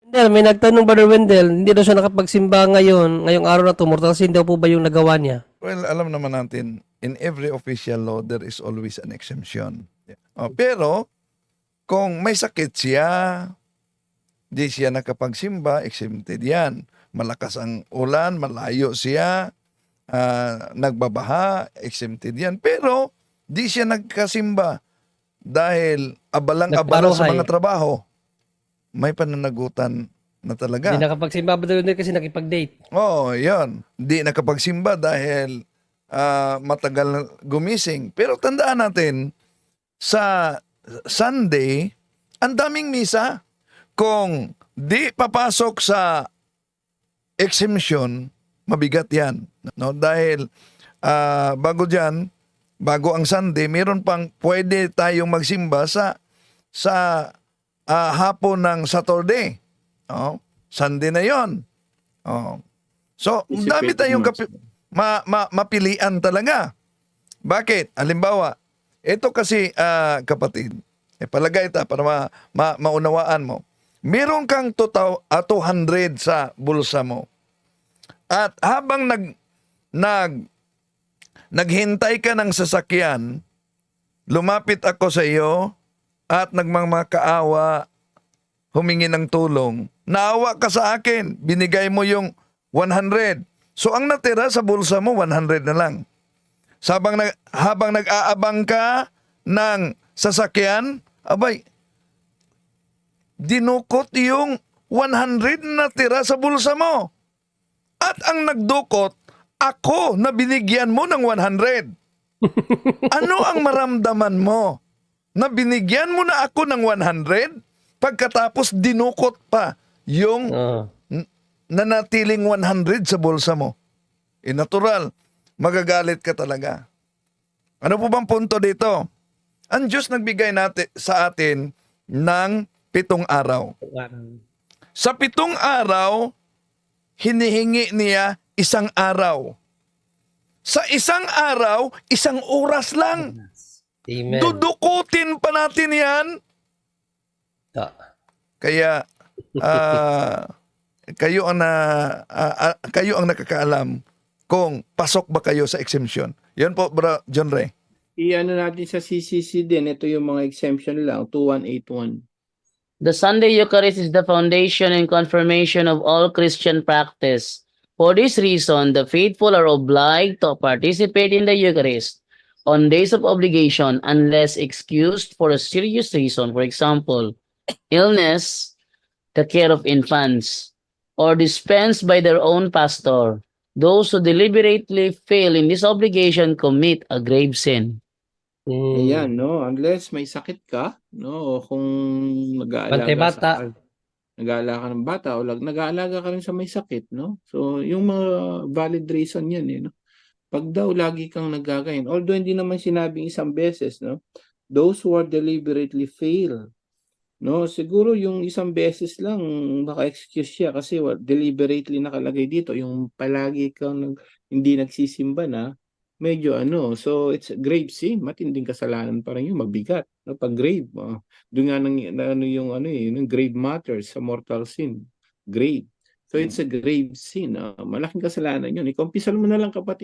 Wendell, may nagtanong, Brother Wendell, hindi daw siya nakapagsimba ngayong araw na to, mortal sin daw po ba yung nagawa niya? Well, alam naman natin, in every official law, there is always an exemption. Pero, kung may sakit siya, di siya nakapagsimba, exempted yan. Malakas ang ulan, malayo siya, nagbabaha, exempted yan. Pero, di siya nagkasimba dahil abalang-abala sa Nagparuhay. mga trabaho. May pananagutan na Hindi talaga. nakapagsimba, Brother Wendell, kasi nakipag-date. Oo, yun. Di nakapagsimba dahil matagal na gumising. Pero tandaan natin, sa Sunday, ang daming misa. Kung di papasok sa exemption, mabigat yan. No? Dahil bago ang Sunday, meron pang pwede tayong magsimba sa hapon ng Saturday. Oh, Sunday na yon. Oh. So, dami tayong mapilian talaga. Bakit? Halimbawa, ito kasi kapatid, palagay ito para maunawaan mo. Meron kang 200 sa bulsa mo. At habang naghintay ka ng sasakyan, lumapit ako sa iyo at nagmamakaawa, humingi ng tulong. Naawa ka sa akin, binigay mo yung 100. So ang natira sa bulsa mo, 100 na lang. Habang nag-aabang ka ng sasakyan, abay, dinukot yung 100 na tira sa bulsa mo. At ang nagdukot, ako na binigyan mo ng 100. Ano ang maramdaman mo? Na binigyan mo na ako ng 100, pagkatapos dinukot pa yung nanatiling 100 sa bulsa mo. Natural, magagalit ka talaga. Ano po bang punto dito? Ang Diyos nagbigay sa atin ng 7 araw. Sa 7 araw, hinihingi niya 1 araw. Sa 1 araw, 1 oras lang. Amen. Dudukutin pa natin yan. Kaya, kayo ang nakakaalam kung pasok ba kayo sa exemption. Yan po, Bro John Ray. I-ano natin sa CCC din, ito yung mga exemption lang, 2181. The Sunday Eucharist is the foundation and confirmation of all Christian practice. For this reason, the faithful are obliged to participate in the Eucharist on days of obligation unless excused for a serious reason, for example, illness, the care of infants, or dispensed by their own pastor. Those who deliberately fail in this obligation commit a grave sin. Ayan, no? Unless may sakit ka, no? O kung Bantay bata. nag-aalaga ka ng bata o nag-aalaga ka rin sa may sakit, no? So, yung mga valid reason yan, no? Pag daw lagi kang nagagayin, although hindi naman sinabing isang beses, no? Those who are deliberately fail, no? Siguro yung isang beses lang naka-excuse siya kasi deliberately nakalagay dito, yung palagi kang hindi nagsisimba na, medyo so it's a grave sin, matinding kasalanan pa rin yung mabigat, no? Pag grave, doon nga yung grave matters sa mortal sin, grave. So it's a grave sin, malaking kasalanan yun. Ikumpisal mo na lang, kapatid.